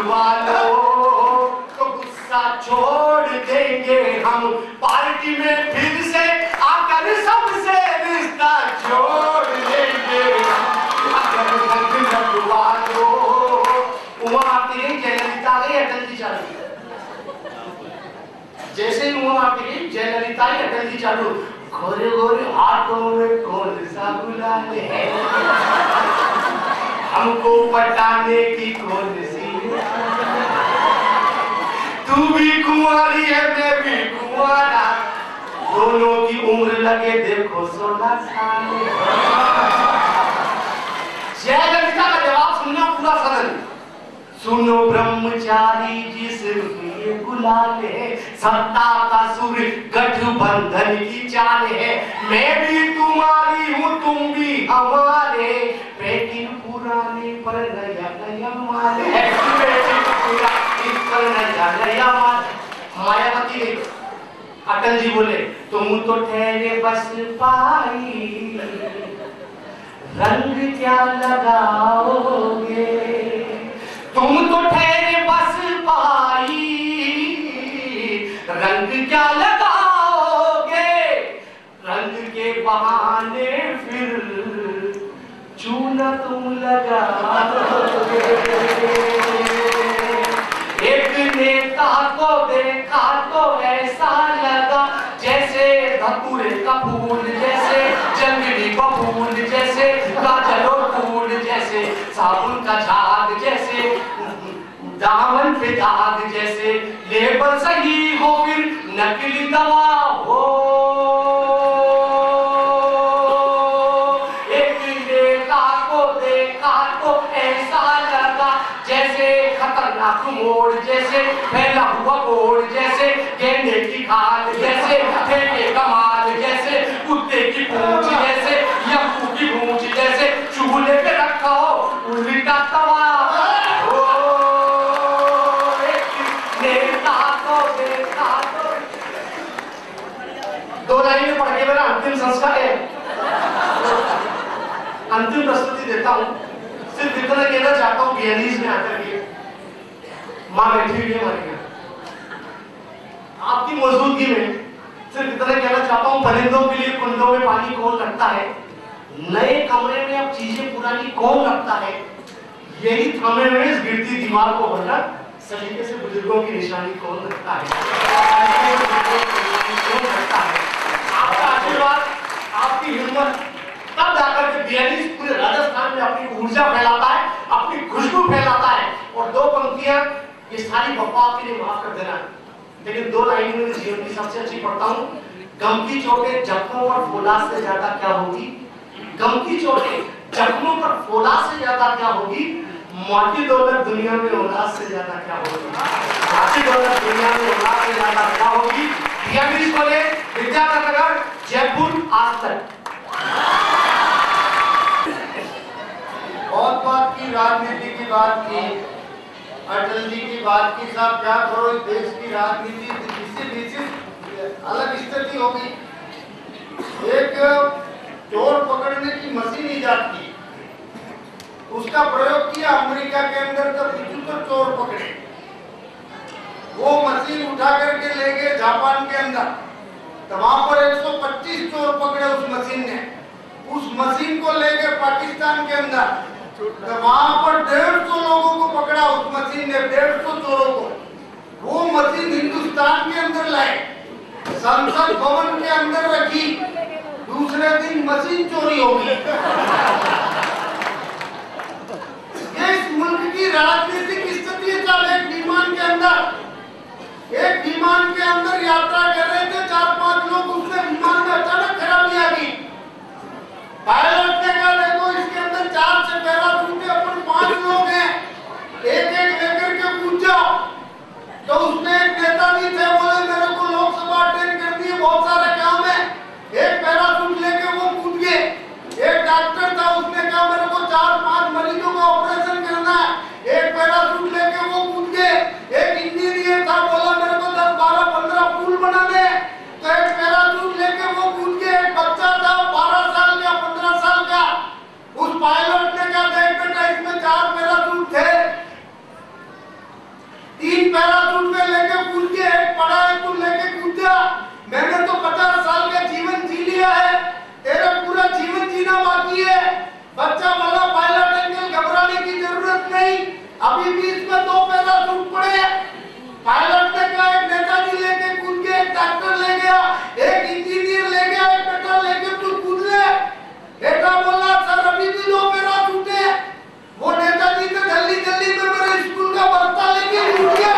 वालों तो गुस्सा छोड़ देंगे हम, पार्टी में फिर से आकर सबसे रिश्ता जोड़ देंगे। अगर वालों वहां आते हैं जयललिता गई, अटल जी चालू। जैसे ही वहां आते हैं जयललिता ही अटल जी चालू। गोरे गोरे हाथों में कौन सा गुलाल है, हमको पटाने की कौन सी, तू भी कुंवारी है मैं भी कुंवारा, दोनों की उम्र लगे देखो 16 साल। जयललिता का जवाब सुनना पूरा सदन। सुनो ब्रह्मचारी जिसमें गुलाल है, सत्ता का सुर गठबंधन की चाल है, मैं भी तुम्हारी हूँ तुम भी हमारे, लेकिन पुराने पर नया नया माल है, पर नया नया माल। मायावती ने अटल जी बोले तुम तो ठहरे बस पाई, रंग क्या लगाओगे, तुम तो ठहरे बस पाई, रंग क्या लगाओगे, रंग के बहाने फिर चूना तुम लगाओगे। एक नेता को देखा तो ऐसा लगा जैसे धतूरे का फूल, जैसे जंगली का फूल, जैसे काजल और फूल, जैसे साबुन का झाग, जैसे दामन पे दाग, जैसे लेबल सही हो फिर नकली दवा हो। एक नेता को देखा तो ऐसा लगा जैसे खतरनाक मोड़, जैसे फैला हुआ कोड़, जैसे गेंदे की खाल, जैसे फेंके कमाल, जैसे कुत्ते की पूंछ, जैसे यक्कू की पूंछ, जैसे चूल्हे पे रखा हो उल्टा तवा। दो लाइन में पढ़ के मेरा अंतिम संस्कार है, अंतिम प्रस्तुति देता हूँ। सिर्फ इतना कहना चाहता हूँ बियालीस में आकर के माँ बैठी हुई है हमारे यहाँ, आपकी मौजूदगी में सिर्फ इतना कहना चाहता हूँ, परिंदों के लिए कुंडों में पानी कौन रखता है, नए कमरे में अब चीजें पुरानी कौन रखता है, यही थामे में इस गिरती दीवार को भरना सलीके से बुजुर्गों की निशानी कौन रखता है। आपका आशीर्वाद, आपकी हिम्मत तब जाकर के 42 पूरे राजस्थान में अपनी ऊर्जा फैलाता है, अपनी खुशबू फैलाता है। और दो पंक्तियां ये सारी बकवास के लिए माफ कर देना, लेकिन दो लाइन में जीवन की सबसे अच्छी पढ़ता हूँ। गम की चोटें जख्मों पर फौलाद से ज्यादा क्या होगी, गम की चोटें जख्मों पर फौलाद से ज्यादा क्या होगी, मोटी दौलत दुनिया में औलाद से ज्यादा क्या होगी, मोटी दौलत दुनिया में औलाद से ज्यादा क्या होगी। इंग्लिश कॉलेज विद्यानगर जयपुर आज तक। बहुत बात की, राजनीति की बात की, अटल जी की बात की, साहब क्या करो इस देश की राजनीति जिससे अलग स्थिति होगी। एक चोर पकड़ने की मशीन ईजाद की, उसका प्रयोग किया अमेरिका के अंदर, तब 75 चोर पकड़े, वो मशीन उठा करके ले गए जापान के अंदर, तो वहां पर 125 चोर पकड़े उस मशीन ने, उस मशीन को ले गए पाकिस्तान के अंदर, तो वहां पर 150 लोगों को पकड़ा उस मशीन ने, 150 चोरों को। वो मशीन हिंदुस्तान के अंदर लाए, संसद भवन के अंदर रखी, दूसरे दिन मशीन चोरी हो गई। इस मुल्क की राजनीतिक स्थिति चल, एक विमान के अंदर यात्रा कर रहे थे 4-5 लोग, उसमें विमान में अचानक खराबी आ गई। पायलट ने कहा देखो इसके अंदर 4 से पैराशूट है, अपन 5 लोग हैं, एक लेकर के कूद जाओ। तो उसने एक नेताजी थे, बोले मेरे को लोकसभा अटेंड करनी है, बहुत सारा काम है, एक पैराशूट लेके वो कूद गए। एक डॉक्टर था, उसने अभी भी इसमें 2 पैराशूट पड़े हैं। पायलट ने कहा एक नेताजी लेके कूद गया, एक डॉक्टर ले गया, एक इंजीनियर ले गया, एक बेटा लेके तू कूद ले। बेटा बोला सर अभी भी 2 पैराशूट है। वो नेताजी तो जल्दी जल्दी में मेरे स्कूल का बस्ता लेके उठ गया।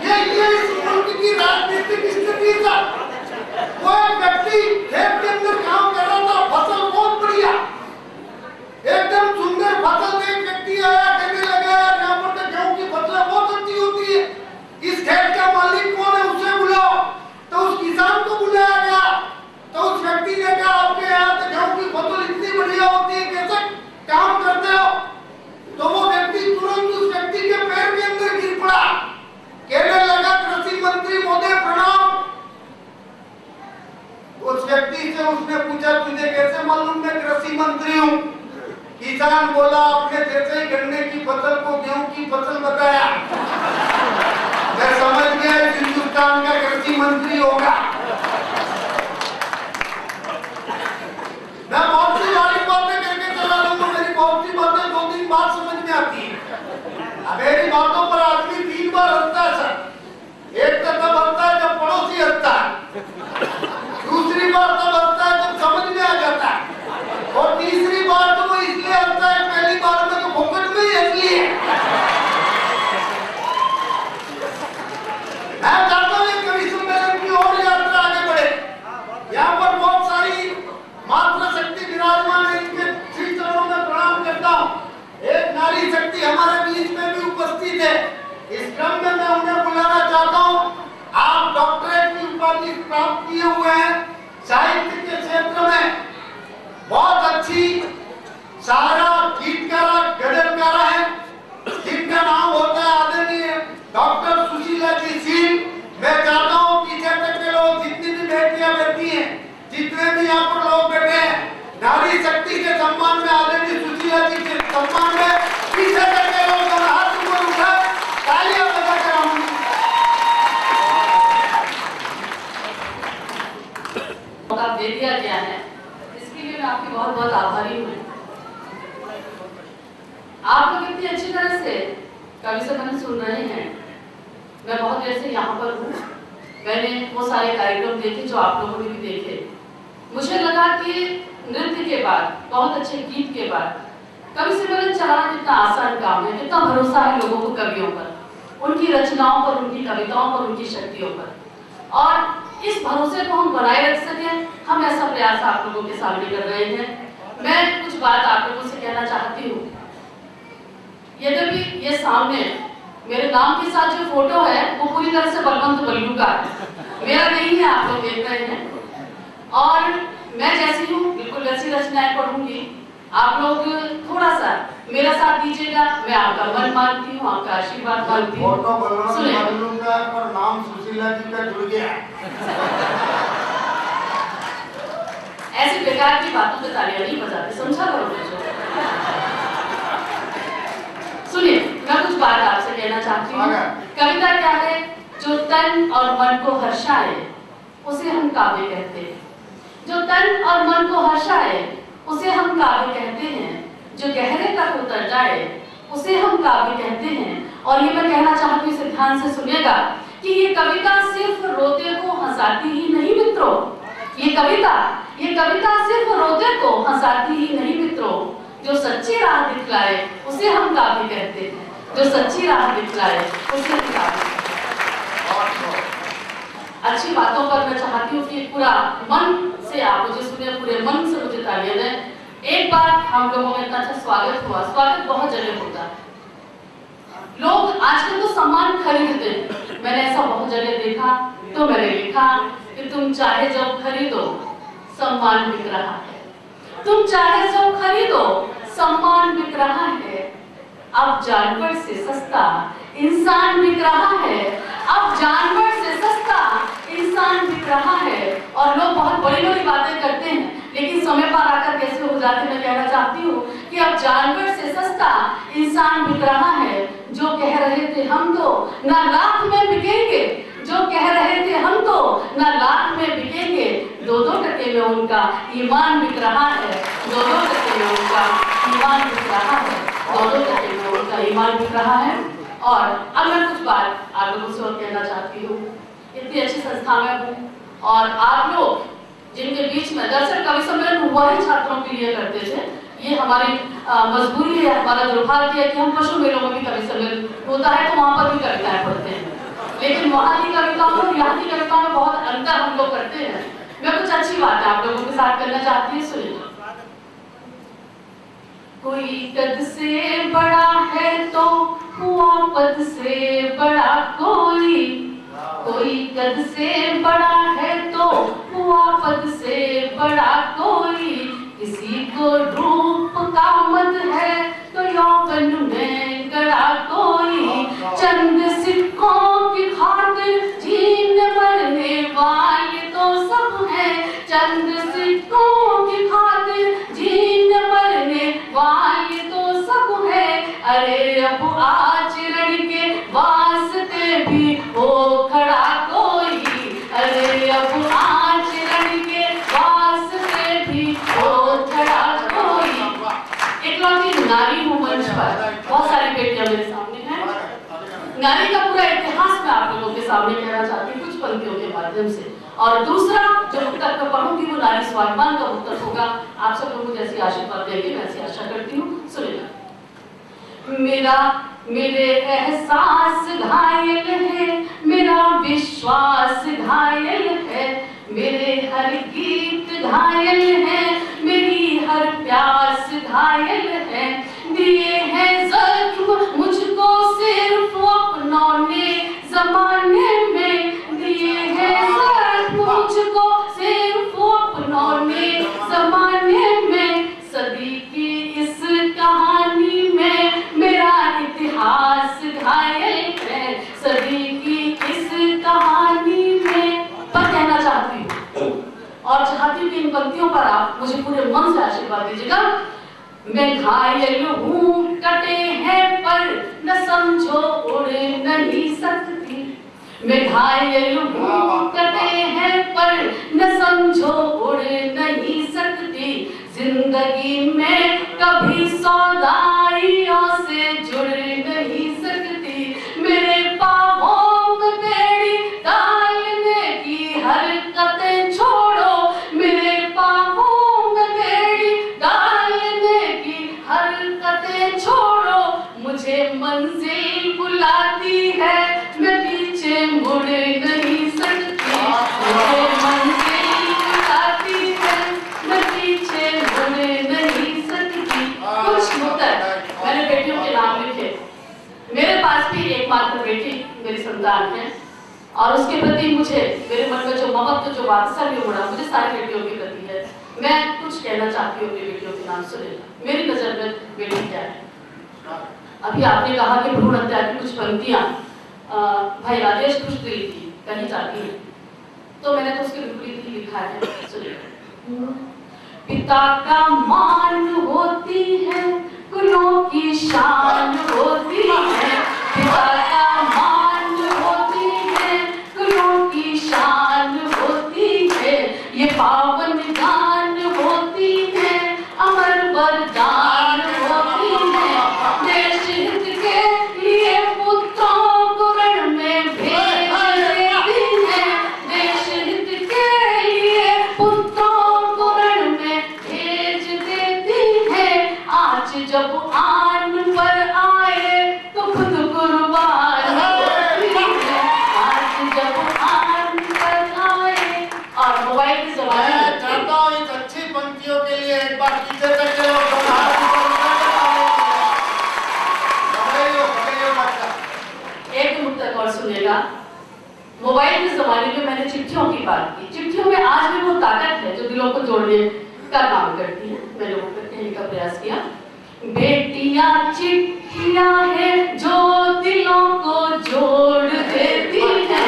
ये इस मुल्क की राजनीतिक स्थिति था। वो एक व्यक्ति खेत के अंदर काम कर रहा था, फसल बहुत बढ़िया, एकदम सुंदर फसल। एक व्यक्ति आया, कहने लगा यहाँ पर तो गेहूं की फसल बहुत अच्छी होती है, इस खेत का मालिक कौन है उसे बुलाओ। तो उस किसान को बुलाया गया। तो उस व्यक्ति ने कहा आपके यहाँ तो गेहूं की फसल इतनी बढ़िया होती है, कैसे काम करते हो? तो वो व्यक्ति तुरंत उस व्यक्ति के पैर के अंदर गिर पड़ा, कहने लगा कृषि मंत्री महोदय प्रणाम। उस व्यक्ति से उसने पूछा तुझे कैसे मालूम मैं कृषि मंत्री हूँ? किसान बोला आपने जैसे ही गन्ने की फसल को गेहूं की फसल बताया मैं समझ गया हिंदुस्तान का कृषि मंत्री होगा। मैं बहुत सी सारी बातें करके चला लूंगा, मेरी बहुत सी बातें 2-3 बार समझ में आती है। मेरी बातों पर आदमी 3 बार हंसता है सर। एक तो तब हंसता है जब पड़ोसी हंसता है, दूसरी बार तब हंसता है जब समझ में आ जाता है, और तीसरी बार तो वो इसलिए हंसता है पहली बार में तो फोकट में ही हंस लिए। मैं चाहता हूँ कवि सम्मेलन की और यात्रा आगे बढ़े। यहाँ पर बहुत सारी मातृशक्ति विराजमान है, इनके श्री चरणों में प्रणाम करता हूँ। एक नारी शक्ति हमारे बीच में भी उपस्थित है। इस क्रम में मैं उन्हें बुलाना चाहता हूँ। आप डॉक्टरेट की उपाधि प्राप्त किए हुए हैं, साहित्य के क्षेत्र में बहुत अच्छी सारा गीतकारा गजलकारा है, जिनका नाम होता है आदरणीय डॉक्टर सुशीला जी सिंह। मैं चाहता हूँ पीछे तक के लोग, जितनी भी बेटियां बैठी हैं, जितने भी यहाँ पर लोग बैठे हैं, नारी शक्ति के सम्मान में, आदरणीय सुशीला जी के सम्मान में पीछे तक के लोग हाथ ऊपर उठाए, तालियां बजाकर हम मौका दे दिया गया है, इसके लिए मैं आपकी बहुत बहुत आभारी हूँ। आप लोग इतनी अच्छी तरह से कवि सम्मेलन सुन रहे हैं। मैं बहुत देर से यहाँ पर हूँ, मैंने वो सारे कार्यक्रम देखे जो आप लोगों ने भी देखे। मुझे लगा कि नृत्य के बाद, बहुत अच्छे गीत के बाद कवि सम्मेलन चलाना कितना आसान काम है, कितना भरोसा है लोगों को कवियों पर, उनकी रचनाओं पर, उनकी कविताओं पर, उनकी शक्तियों पर। और इस भरोसे को हम बनाए रख सकें, हम ऐसा प्रयास आप लोगों के सामने कर रहे हैं। मैं कुछ बात आप लोगों से कहना चाहती हूँ। यद्यपि ये सामने मेरे नाम के साथ जो फोटो है वो पूरी तरह से बलवंत बल्लू का है, मेरा नहीं है, आप लोग देख रहे हैं। और मैं जैसी हूँ बिल्कुल वैसी रचनाएं पढ़ूंगी। आप लोग थोड़ा सा मेरा साथ दीजिएगा, मैं आपका मन मानती हूँ, आपका आशीर्वाद मानती हूँ। फोटो बलवंत बल्लू का पर नाम सुशीला जी का जुड़ गया। ऐसी बेकार की बातों पे तालियां नहीं बजाते, समझा करो मुझे। सुनिए, मैं कुछ बात आपसे कहना चाहती हूँ। कविता क्या है? जो तन और मन को हर्षाए उसे हम काव्य कहते हैं। जो तन और मन को हर्षाए उसे हम काव्य कहते हैं। जो गहरे तक उतर जाए उसे हम काव्य कहते हैं। और ये मैं कहना चाहती हूँ, इसे ध्यान से सुनिएगा कि ये कविता सिर्फ रोते को हंसाती ही नहीं मित्रों। ये कविता सिर्फ रोते को हंसाती ही नहीं मित्रों। जो सच्ची राह दिखलाए उसे हम काव्य कहते हैं। जो सच्ची राह दिखलाए उसे हम काव्य कहते हैं। अच्छी बातों पर मैं चाहती हूँ कि पूरा मन से आप मुझे सुने, पूरे मन से मुझे तालियां दें। एक बार हम लोगों में इतना अच्छा स्वागत हुआ, स्वागत बहुत जगह होता है। लोग आजकल तो सम्मान खरीदते हैं, मैंने ऐसा बहुत जगह देखा, तो मैंने लिखा कि तुम चाहे जब खरीदो सम्मान बिक रहा है। तुम चाहे जब खरीदो सम्मान बिक रहा है। अब जानवर से सस्ता इंसान बिक रहा है। अब जानवर से सस्ता इंसान बिक रहा है। और लोग बहुत बड़ी बड़ी बातें करते हैं, लेकिन समय पर आकर कैसे हो जाते, मैं कहना चाहती हूँ कि अब जानवर से सस्ता इंसान बिक रहा है। जो कह रहे थे हम तो ना लाख में बिकेंगे, जो कह रहे थे हम तो ना लाख में बिकेंगे, 2-2 टके में उनका ईमान बिक रहा है। 2-2 टके ईमान बिक रहा है, दोनों तरह लोगों का ईमान बिक रहा है। और अब मैं कुछ बात आप लोगों से और कहना चाहती हूँ। इतनी अच्छी संस्था में हूँ और आप लोग जिनके बीच में दरअसल कवि सम्मेलन हुआ ही छात्रों के लिए करते थे, ये हमारी मजबूरी है, हमारा दुर्भाग्य है कि हम पशु मेलों में भी कवि सम्मेलन होता है तो वहाँ पर भी कविताएं पढ़ते हैं, लेकिन वहाँ की कविताओं और यहाँ की कविताओं में बहुत अंतर हम लोग करते हैं। मैं कुछ अच्छी बात आप लोगों के साथ करना चाहती हूँ, सुनिए। कोई कद से बड़ा है तो हुआ पद से बड़ा कोई, कोई कद से बड़ा है तो हुआ पद से बड़ा कोई, किसी को रूप का मद है तो यौवन में गड़ा कोई, चंद सिक्कों की खातिर जीन मरने वाले तो सब हैं, चंद सिक्कों की खातिर जीन मरने वाले तो सब हैं। अरे अब आचरण के वास्ते भी हो खड़ा कोई, अरे अब आचरण के वास्ते भी हो खड़ा कोई। एकलौती नारी हूँ मंच पर, बहुत सारी बेटियां मेरे सामने हैं। नारी का पूरा इतिहास मैं आप लोगों के सामने कहना चाहती हूँ कुछ पंक्तियों के माध्यम से। और दूसरा जो मुक्तक मैं पढ़ूंगी वो नारी स्वाभिमान का मुक्तक होगा। आप सब लोगों जैसी आशीर्वाद देंगे, मैं ऐसी आशा करती हूँ। सुनिएगा। मेरे एहसास घायल है, मेरा विश्वास घायल है, मेरे हर गीत घायल है, मेरी हर प्यास घायल है, दिए हैं जख्म मुझको सिर्फ अपनों ने जमाने में, दिए हैं जख्म मुझको सिर्फ अपनों ने जमाने में, सदी की इस कहानी में मेरा इतिहास घायल है, सदी की इस कहानी में। पर कहना चाहती हूँ और चाहती हूँ कि इन पंक्तियों पर आप मुझे पूरे मन से आशीर्वाद दीजिएगा। मैं घायल हूँ कटे हैं पर न समझो उड़ नहीं सकती, मैं घायल हूँ कटे हैं पर न समझो उड़ नहीं सकती, जिंदगी में कभी सौदाइयों से जुड़ नहीं सकती, मेरे पाँवों में बेड़ी डालने की हरकतें छोड़ो, मेरे पाँवों में बेड़ी डालने की हरकतें छोड़ो, मुझे मंजिल बुलाती है मैं पीछे मुड़ नहीं सकती, मुझे मंजिल बुलाती है मैं पीछे मुड़ नहीं सकती। कुछ मुक्तक मैंने बेटियों के नाम लिखे। मेरे पास भी एकमात्र बेटी मेरी संतान है और उसके प्रति मुझे मेरे मन में जो ममत्व जो वात्सल्य उमड़ा मुझे सारी बेटियों के प्रति है। मैं कुछ कहना चाहती हूँ अपनी बेटियों के नाम सुनिएगा। मेरी नजर में बेटी क्या है। अभी आपने कहा कि भ्रूण हत्या की कुछ पंक्तियां भाई राजेश खुश दिल की कही जाती है, तो मैंने तो उसके विपरीत ही लिखा है। सुनिए। पिता का मान होती है, कुलों की शान होती है, पिता का मान होती है, कुलों की शान होती है, ये पावन गान होती है, अमर वरदान होती है, देश हित के लिए पुत्रों को रण में भेज देती है, देश हित के लिए पुत्रों को रण में भेज देती है, आज जब आन पर आए तो खुद कुर्बान होती है, आज जब आन पर आए। और मोबाइल की जमाने में चाहता हूँ इस अच्छी पंक्तियों के लिए एक बार पीछे तक चलो। एक मुक्तक और सुनिएगा। मोबाइल के जमाने में मैंने चिट्ठियों की बात की। चिट्ठियों में आज भी वो ताकत है जो दिलों को जोड़ने का काम करती है। मैंने वो कहने का प्रयास किया। बेटियां चिट्ठियां है जो दिलों को जोड़ देती है,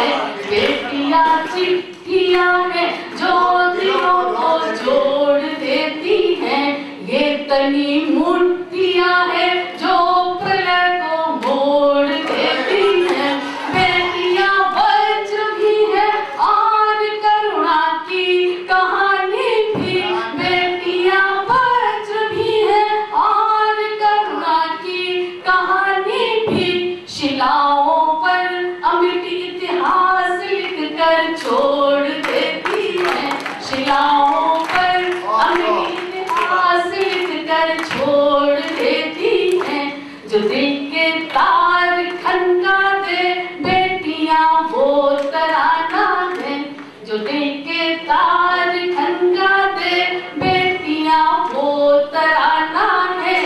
बेटियां चिट्ठियां है जो दिलों को जोड़ देती है, ये तनी मूर्तियां है जो प्रलय को मोड़ देती है, बेटियां वज्र भी है और करुणा की कहानी भी, बेटियां वज्र भी है और में छोड़ देती हैं, जो दिल के तार खनका दे बेटियां वो तराना है, जो दिल के तार खनका दे बेटियां वो तराना है।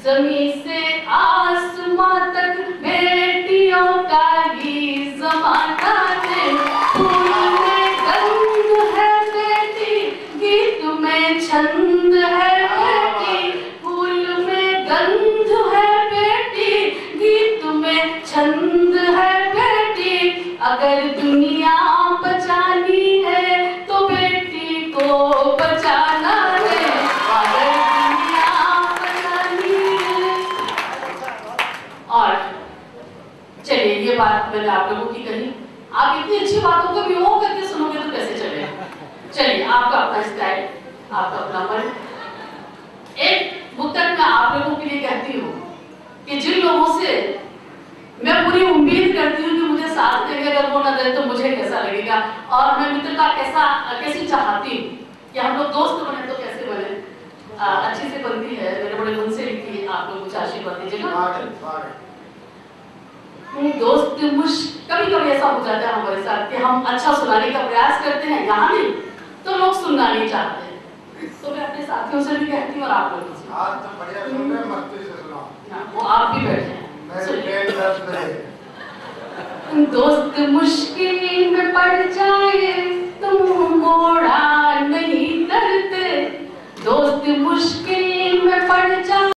जमीन से आसमां तक बेटियों का ही जमाना है। फूल में गंध है बेटी, गीत में छंद है बेटी, फूल में गंध है बेटी, गीत में छंद है बेटी। अगर दुनिया बचानी है तो बेटी को बचाना है, अगर दुनिया बचानी है। और चलिए, ये बात मैंने आप लोगों की कही, आप इतनी अच्छी बातों को भी वो करके सुनोगे तो कैसे चलेगा। चलिए, आपका अपना स्टाइल, आपका अपना मन। एक मुद्दत मैं आप लोगों के लिए कहती हूँ कि जिन लोगों से मैं पूरी उम्मीद करती हूँ कि मुझे साथ देंगे, अगर वो न दे तो मुझे कैसा लगेगा। और मैं मित्रता कैसी चाहती हूँ कि हम लोग दोस्त बने तो कैसे बने, अच्छी से बनती है, मेरे बड़े मन से लिखी है, आप लोग मुझे आशीर्वाद दीजिएगा। दोस्त कभी कभी ऐसा हो जाता है हमारे साथ कि हम अच्छा सुनाने का प्रयास करते हैं, यहाँ नहीं तो लोग सुनना नहीं चाहते हैं। तो मैं अपने साथियों से भी कहती हूँ और आप लोगों से, आज तो बढ़िया सुन रहे हैं, मस्ती से सुनाओ। वो आप भी बैठे हैं। मेरे पेट दर्द है। दोस्त मुश्किल में पड़ जाए